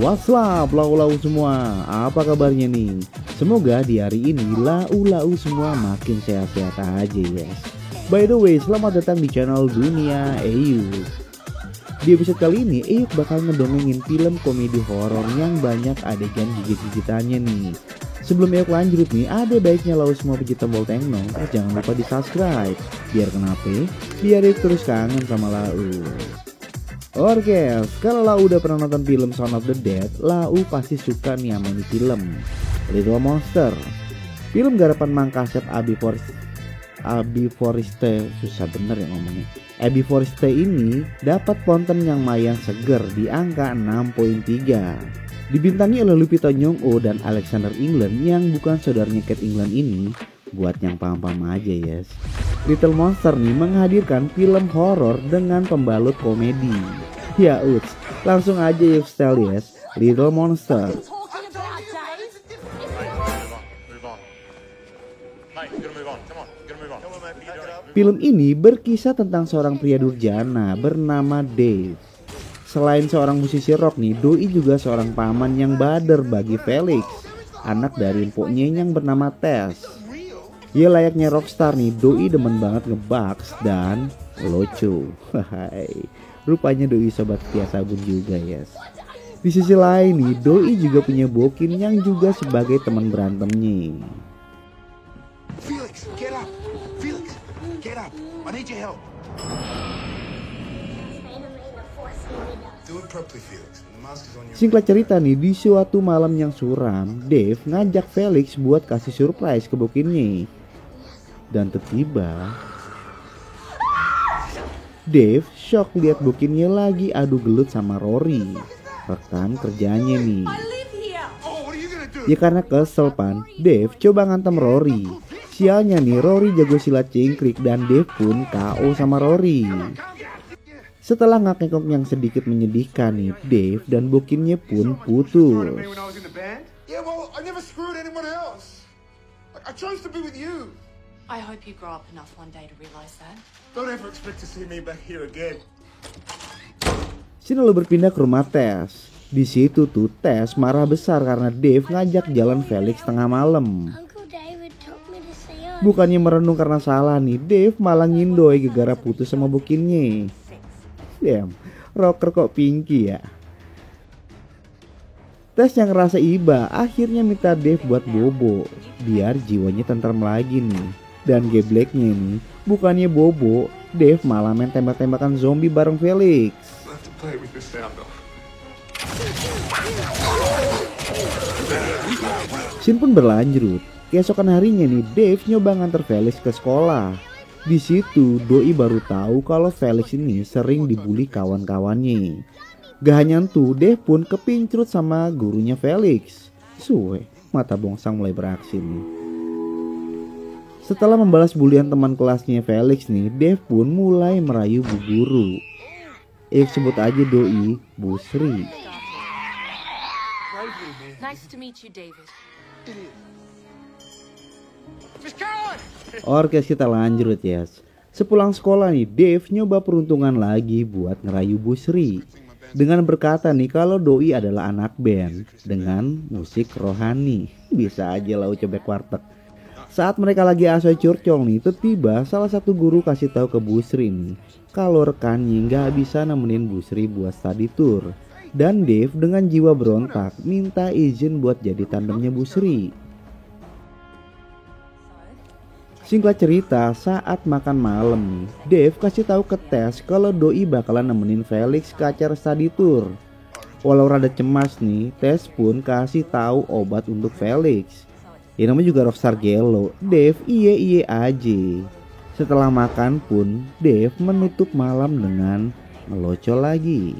What's up lau-lau semua, apa kabarnya nih? Semoga di hari ini lau-lau semua makin sehat-sehat aja ya. By the way, selamat datang di channel Dunia Eyuk. Di episode kali ini Eyuk bakal ngedongengin film komedi horor yang banyak adegan gigit-gigitannya nih. Sebelum Eyuk lanjut nih, ada baiknya lau semua pecinta tombol tengno, jangan lupa di subscribe. Biar kenapa? Biar Eyuk terus kangen sama lau. Oke, kalau lau udah pernah nonton film Shaun of the Dead, lau pasti suka nih sama ini film Little Monster. Film garapan Mang Kasep Abi Foriste, susah bener ya ngomongnya. Abi Foriste ini dapat konten yang lumayan seger di angka 6.3. Dibintangi oleh Lupita Nyong'o dan Alexander England yang bukan saudaranya Kate England ini. Buat yang paham-paham aja yes. Little Monster nih menghadirkan film horor dengan pembalut komedi. Ya uts, langsung aja yuk style yes, Little Monster. Film ini berkisah tentang seorang pria durjana bernama Dave. Selain seorang musisi rock nih, doi juga seorang paman yang bader bagi Felix, anak dari empoknya yang bernama Tess. Ya layaknya rockstar nih, doi demen banget ngebugs dan lucu. Rupanya doi sobat setia sabun juga yes. Di sisi lain nih, doi juga punya Bokin yang juga sebagai teman berantemnya. Felix, get up. Felix, get up. I need your help. Do it properly, Felix. The mask is on your... Singkat cerita nih, di suatu malam yang suram, Dave ngajak Felix buat kasih surprise ke Bokinnya. Dan tiba-tiba Dave shock lihat Bokinnya lagi adu gelut sama Rory, rekan kerjanya nih. Ya karena kesel pan, Dave coba ngantem Rory. Sialnya nih, Rory jago silat cingkrik dan Dave pun KO sama Rory. Setelah ngakengkok yang sedikit menyedihkan nih, Dave dan Bokinnya pun putus. I hope you grow up enough one day to realize that. Don't ever expect to see me back here again. Sini lalu berpindah ke rumah Tess. Di situ tuh Tess marah besar karena Dave ngajak jalan Felix tengah malam. Bukannya merenung karena salah nih, Dave malah ngindoy gara-gara putus sama Bokinnya. Damn, rocker kok pinky ya. Tess yang ngerasa iba akhirnya minta Dave buat bobo biar jiwanya tentrem lagi nih. Dan gebleknya nih, bukannya bobo, Dave malah main tembak-tembakan zombie bareng Felix. Scene pun berlanjut. Keesokan harinya nih, Dave nyoba nganter Felix ke sekolah. Di situ doi baru tahu kalau Felix ini sering dibully kawan-kawannya. Gak hanya itu, Dave pun kepincrut sama gurunya Felix. Suwe, mata bongsang mulai beraksi nih. Setelah membalas bulian teman kelasnya Felix nih, Dave pun mulai merayu bu guru. Sebut aja doi Bu Sri. Nice to meet you, David. Oke, kita lanjut ya. Sepulang sekolah nih, Dave nyoba peruntungan lagi buat ngerayu Bu Sri. Dengan berkata nih kalau doi adalah anak band dengan musik rohani. Bisa aja lah cobek warteg. Saat mereka lagi asoy curcol nih, tiba salah satu guru kasih tahu ke Bu Sri nih kalau rekannya nggak bisa nemenin Bu Sri buat study tour. Dan Dave dengan jiwa berontak minta izin buat jadi tandemnya Bu Sri. Singkat cerita, saat makan malam nih, Dave kasih tahu ke Tess kalau doi bakalan nemenin Felix ke acara study tour. Walau rada cemas nih, Tess pun kasih tahu obat untuk Felix. Ya namanya juga rockstar gelo, Dave iye aja. Setelah makan pun, Dave menutup malam dengan ngelocol lagi.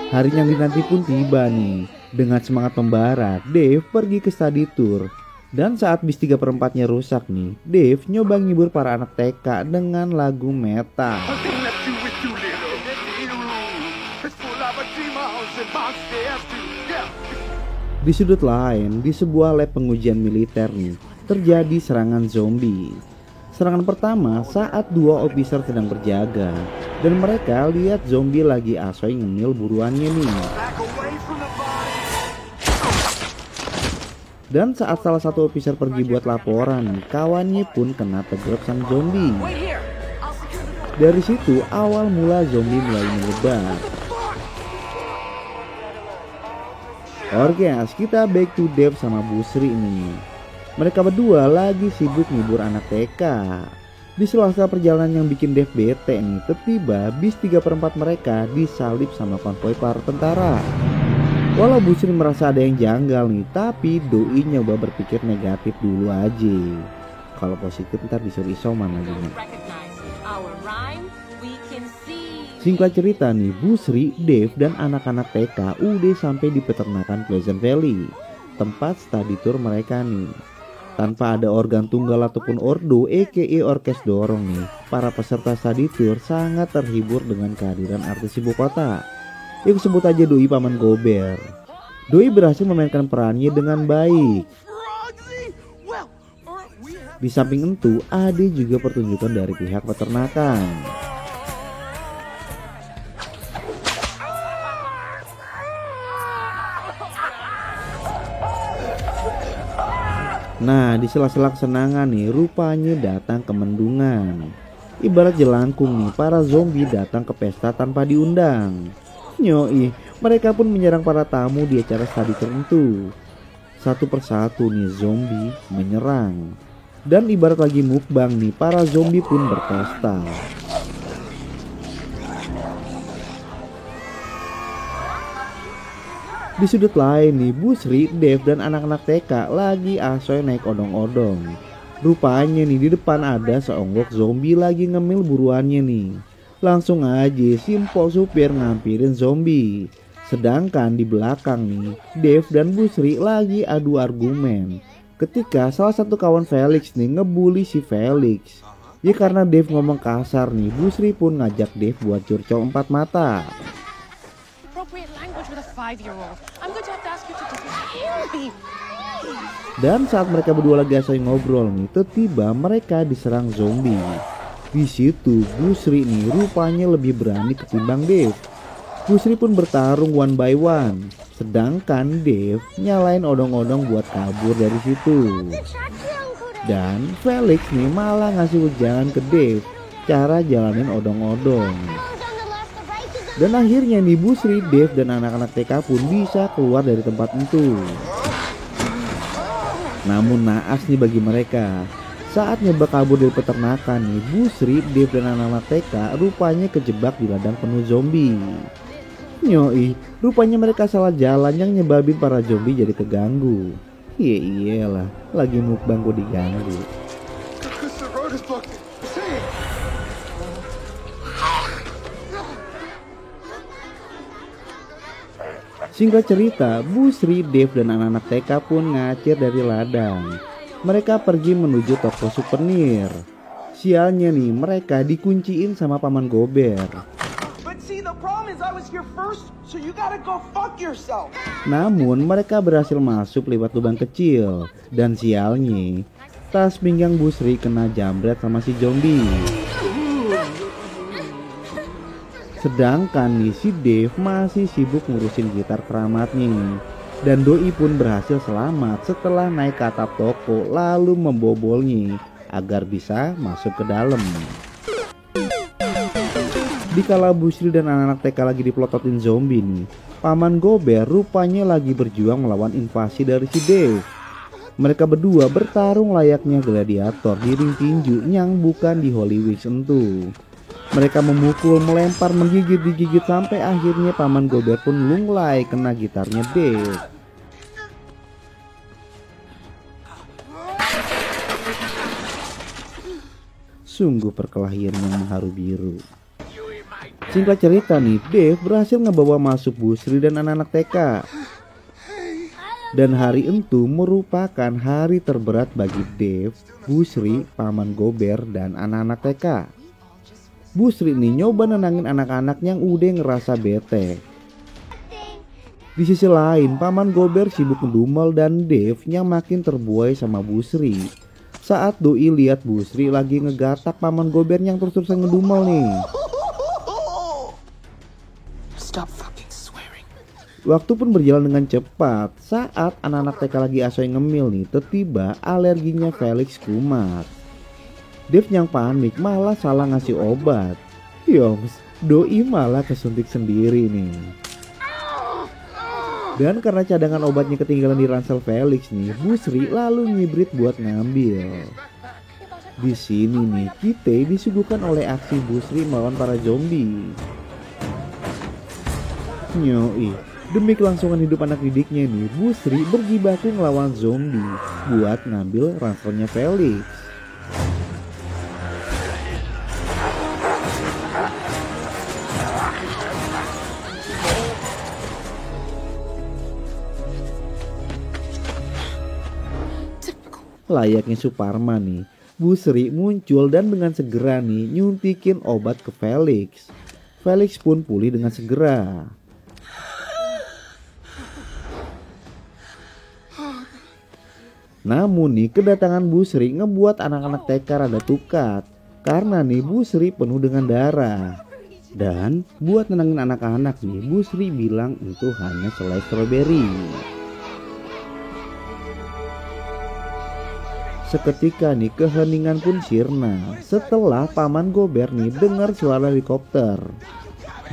Hari yang dinanti pun tiba nih. Dengan semangat membara, Dave pergi ke study tour. Dan saat bis 3/4-nya rusak nih, Dave nyoba ngibur para anak TK dengan lagu metal. Di sudut lain, di sebuah lab pengujian militer nih, terjadi serangan zombie. Serangan pertama saat dua officer sedang berjaga dan mereka lihat zombie lagi asoy ngemil buruannya nih. Dan saat salah satu officer pergi buat laporan, kawannya pun kena tegrep sang zombie. Dari situ awal mula zombie mulai menyebar. Oke guys, kita back to Dave sama Bu Sri nih. Mereka berdua lagi sibuk ngibur anak TK. Di sela-sela perjalanan yang bikin Dave bete nih, tiba-tiba bis 3/4 mereka disalip sama konvoi para tentara. Walau Bu Sri merasa ada yang janggal nih, tapi Doi nyoba berpikir negatif dulu aja. Kalau positif ntar disuruh isoman lagi nih. Singkat cerita nih, Bu Sri, Dave, dan anak-anak TK udah sampai di peternakan Pleasant Valley, tempat study tour mereka nih. Tanpa ada organ tunggal ataupun ordo, aka orkes dorong nih, para peserta study tour sangat terhibur dengan kehadiran artis ibu kota. Yuk sebut aja Doi Paman Gober. Doi berhasil memainkan perannya dengan baik. Di samping itu, ada juga pertunjukan dari pihak peternakan. Nah, di sela-sela kesenangan nih, rupanya datang kemendungan. Ibarat jelangkung nih, para zombie datang ke pesta tanpa diundang. Nyoi, mereka pun menyerang para tamu di acara study tertentu. Satu persatu nih zombie menyerang. Dan ibarat lagi mukbang nih, para zombie pun berpesta. Di sudut lain nih, Bu Sri, Dave, dan anak-anak TK lagi asoy naik odong-odong. Rupanya nih di depan ada seonggok zombie lagi ngemil buruannya nih. Langsung aja si mpok supir ngampirin zombie. Sedangkan di belakang nih, Dave dan Bu Sri lagi adu argumen. Ketika salah satu kawan Felix nih ngebully si Felix. Ya karena Dave ngomong kasar nih, Bu Sri pun ngajak Dave buat curcol 4 mata. Dan saat mereka berdua lagi asoy ngobrol nih, tiba-tiba mereka diserang zombie. Di situ Bu Sri nih rupanya lebih berani ketimbang Dave. Bu Sri pun bertarung one by one, sedangkan Dave nyalain odong-odong buat kabur dari situ. Dan Felix nih malah ngasih ujangan ke Dave cara jalanin odong-odong. Dan akhirnya nih Bu Sri, Dave, dan anak-anak TK pun bisa keluar dari tempat itu. Namun naas nih bagi mereka. Saat nyoba kabur dari peternakan nih, Bu Sri, Dave, dan anak-anak TK rupanya kejebak di ladang penuh zombie. Nyoi, rupanya mereka salah jalan yang nyebabin para zombie jadi keganggu. Iyalah, lagi mukbang gue diganggu. Singkat cerita, Bu Sri, Dave, dan anak-anak TK pun ngacir dari ladang. Mereka pergi menuju toko souvenir. Sialnya nih, mereka dikunciin sama Paman Gober. Namun mereka berhasil masuk lewat lubang kecil. Dan sialnya, tas pinggang Bu Sri kena jambret sama si zombie. Sedangkan nih si Dave masih sibuk ngurusin gitar keramatnya. Dan Doi pun berhasil selamat setelah naik ke atap toko lalu membobolnya agar bisa masuk ke dalam. Dikala Bu Sri dan anak-anak TK lagi dipelototin zombie nih, Paman Gober rupanya lagi berjuang melawan invasi dari si Dave. Mereka berdua bertarung layaknya gladiator di ring tinju yang bukan di Holy Week entu. Mereka memukul, melempar, menggigit-digigit sampai akhirnya Paman Gober pun lunglai kena gitarnya Dave. Sungguh perkelahian yang mengharu biru. Singkat cerita nih, Dave berhasil ngebawa masuk Bu Sri dan anak-anak TK. Dan hari itu merupakan hari terberat bagi Dave, Bu Sri, Paman Gober, dan anak-anak TK. Bu Sri nih nyoba nenangin anak-anak yang udah ngerasa bete. Di sisi lain, Paman Gober sibuk ngedumel dan Dave yang makin terbuai sama Bu Sri. Saat Doi lihat Bu Sri lagi ngegatak Paman Gober yang terus-terusan ngedumel nih. Stop fucking swearing. Waktu pun berjalan dengan cepat. Saat anak-anak TK lagi asoy ngemil nih, tiba-tiba alerginya Felix kumat. Dave yang panik malah salah ngasih obat. Yoms, Doi malah kesuntik sendiri nih. Dan karena cadangan obatnya ketinggalan di ransel Felix nih, Bu Sri lalu ngibrit buat ngambil. Di sini nih, kita disuguhkan oleh aksi Bu Sri melawan para zombie. Nyoi, demi kelangsungan hidup anak didiknya nih, Bu Sri berjibaku ngelawan zombie buat ngambil ranselnya Felix. Layaknya Suparman nih, Bu Sri muncul dan dengan segera nih nyuntikin obat ke Felix. Felix pun pulih dengan segera. Namun nih kedatangan Bu Sri ngebuat anak-anak TK rada tukat. Karena nih Bu Sri penuh dengan darah. Dan buat nenangin anak-anak nih, Bu Sri bilang itu hanya selai stroberi. Seketika nih keheningan pun sirna setelah Paman Gober nih dengar suara helikopter.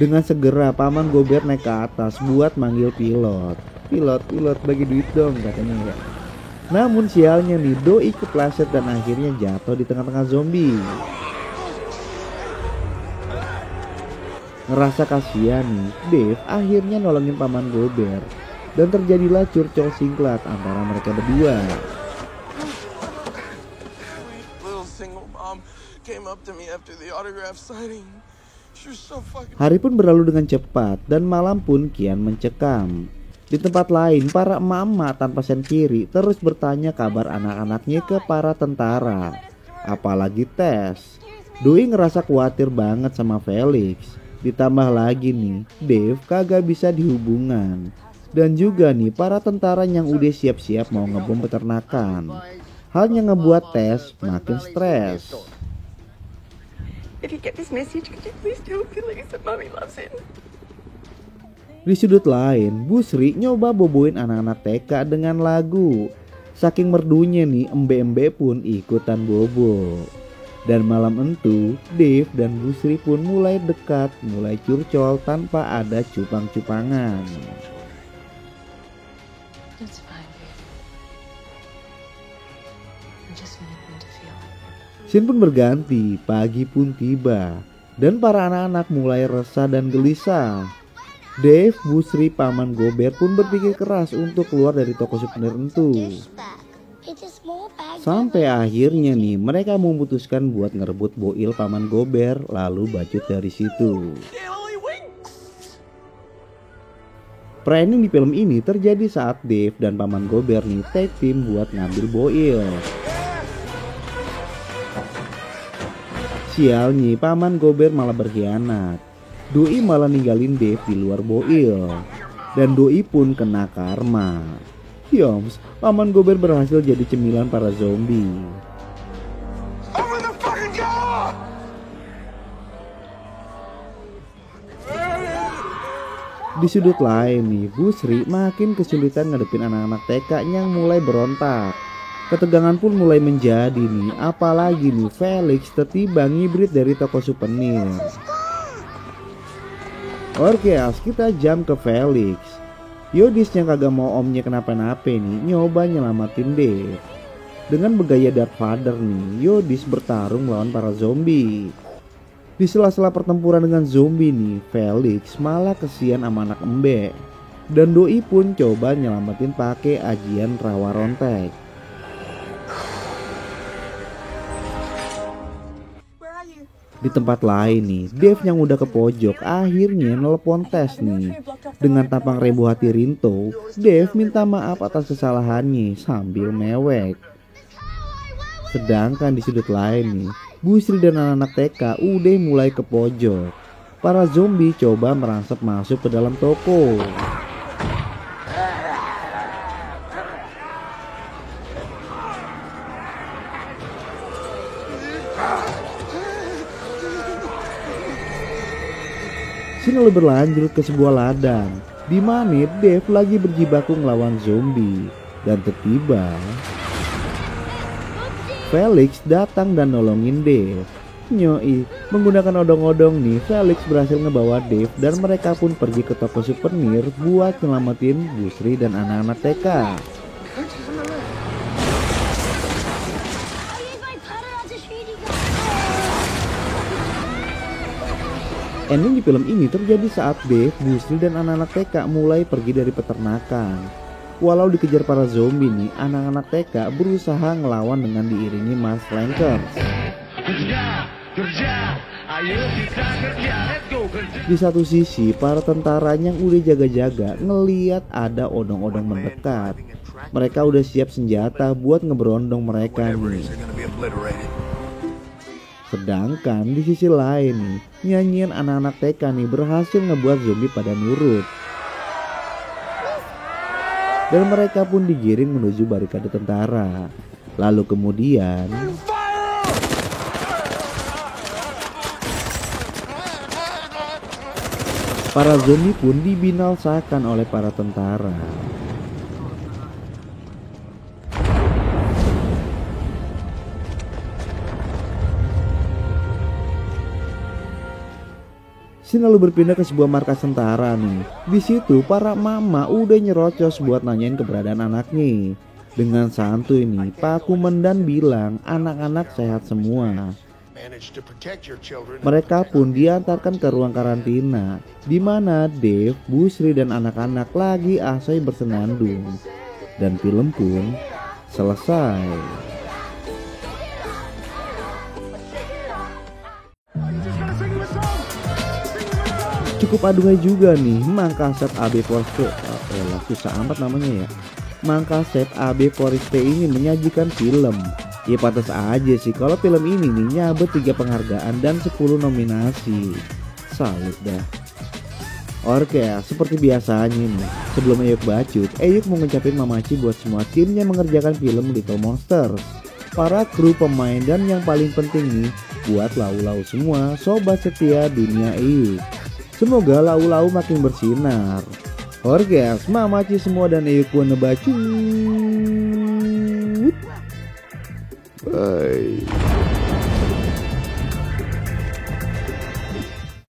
Dengan segera Paman Gober naik ke atas buat manggil pilot. Pilot bagi duit dong katanya ya. Namun sialnya nih Doi kepleset dan akhirnya jatuh di tengah-tengah zombie. Ngerasa kasihan nih, Dave akhirnya nolongin Paman Gober. Dan terjadilah curcol singklat antara mereka berdua. Hari pun berlalu dengan cepat dan malam pun kian mencekam. Di tempat lain, para emak-emak tanpa sen kiri terus bertanya kabar anak-anaknya ke para tentara. Apalagi Tess. Doi ngerasa khawatir banget sama Felix. Ditambah lagi nih, Dave kagak bisa dihubungan. Dan juga nih para tentara yang udah siap-siap mau ngebom peternakan. Hal yang ngebuat Tess makin stres. If you get this message, could you please tell Felix that Mommy loves him? Di sudut lain, Bu Sri nyoba boboin anak-anak TK dengan lagu. Saking merdunya nih, embe-embe pun ikutan bobo. Dan malam itu, Dave dan Bu Sri pun mulai dekat, mulai curcol tanpa ada cupang-cupangan. It's fine, babe. I just need them to feel it. Scene pun berganti, pagi pun tiba, dan para anak-anak mulai resah dan gelisah. Dave, Bu Sri, Paman Gober pun berpikir keras untuk keluar dari toko souvenir itu. Sampai akhirnya nih mereka memutuskan buat ngerebut boil Paman Gober lalu bacot dari situ. Planning di film ini terjadi saat Dave dan Paman Gober nih tag team buat ngambil boil. Sialnya Paman Gober malah berkhianat. Doi malah ninggalin Dave di luar boil. Dan Doi pun kena karma. Yoms, Paman Gober berhasil jadi cemilan para zombie. Open the fucking door! Di sudut lain nih, Bu Sri makin kesulitan ngadepin anak-anak TK yang mulai berontak. Ketegangan pun mulai menjadi nih, apalagi nih Felix tiba-tiba ngibrit dari toko souvenir. Oke, kita jump ke Felix. Yodis yang kagak mau omnya kenapa-napa nih nyoba nyelamatin Dave. Dengan bergaya Darth Vader nih, Yodis bertarung melawan para zombie. Di sela-sela pertempuran dengan zombie nih, Felix malah kesian sama anak embe. Dan Doi pun coba nyelamatin pakai ajian rawa rontek. Di tempat lain nih, Dave yang udah ke pojok akhirnya nelpon Tess nih. Dengan tampang rebo hati Rinto, Dave minta maaf atas kesalahannya sambil mewek. Sedangkan di sudut lain nih, Bu Sri dan anak-anak TK udah mulai ke pojok. Para zombie coba merangsek masuk ke dalam toko. Scene lalu berlanjut ke sebuah ladang di mana Dave lagi berjibaku ngelawan zombie, dan tiba-tiba Felix datang dan nolongin Dave. Nyoi, menggunakan odong-odong nih, Felix berhasil ngebawa Dave dan mereka pun pergi ke toko souvenir buat nyelamatin Bu Sri dan anak-anak TK. Ending di film ini terjadi saat Dave, Bu Sri dan anak-anak TK mulai pergi dari peternakan. Walau dikejar para zombie nih, anak-anak TK berusaha ngelawan dengan diiringi Mas Flankers. Di satu sisi, para tentara yang udah jaga-jaga ngeliat ada odong-odong mendekat. Mereka udah siap senjata buat ngeberondong mereka nih. Sedangkan di sisi lain nih, nyanyian anak-anak TK nih berhasil ngebuat zombie pada nurut. Dan mereka pun digiring menuju barikade tentara. Lalu kemudian para zombie pun dibinasakan oleh para tentara. Scene lalu berpindah ke sebuah markas tentara nih. Di situ para mama udah nyerocos buat nanyain keberadaan anaknya. Dengan santuy nih, Pak Komandan bilang anak-anak sehat semua. Mereka pun diantarkan ke ruang karantina, di mana Dave, Bu Sri dan anak-anak lagi asyik bersenandung. Dan film pun selesai. Cukup aduhai juga nih, Mangkasep AB Foreste, susah amat namanya ya. Mangkasep AB Foreste ini menyajikan film. Ya pantas aja sih kalau film ini nih nyabet 3 penghargaan dan 10 nominasi. Salut dah. Oke, seperti biasanya nih, sebelum Eyuk bacot, Eyuk mau ngucapin mamaci buat semua tim yang mengerjakan film Little Monsters, para kru, pemain, dan yang paling penting nih, buat lau-lau semua sobat setia dunia Eyuk. Semoga lau-lau makin bersinar. Orgas, mamaci semua dan Eyuk pun ngebacut. Bye.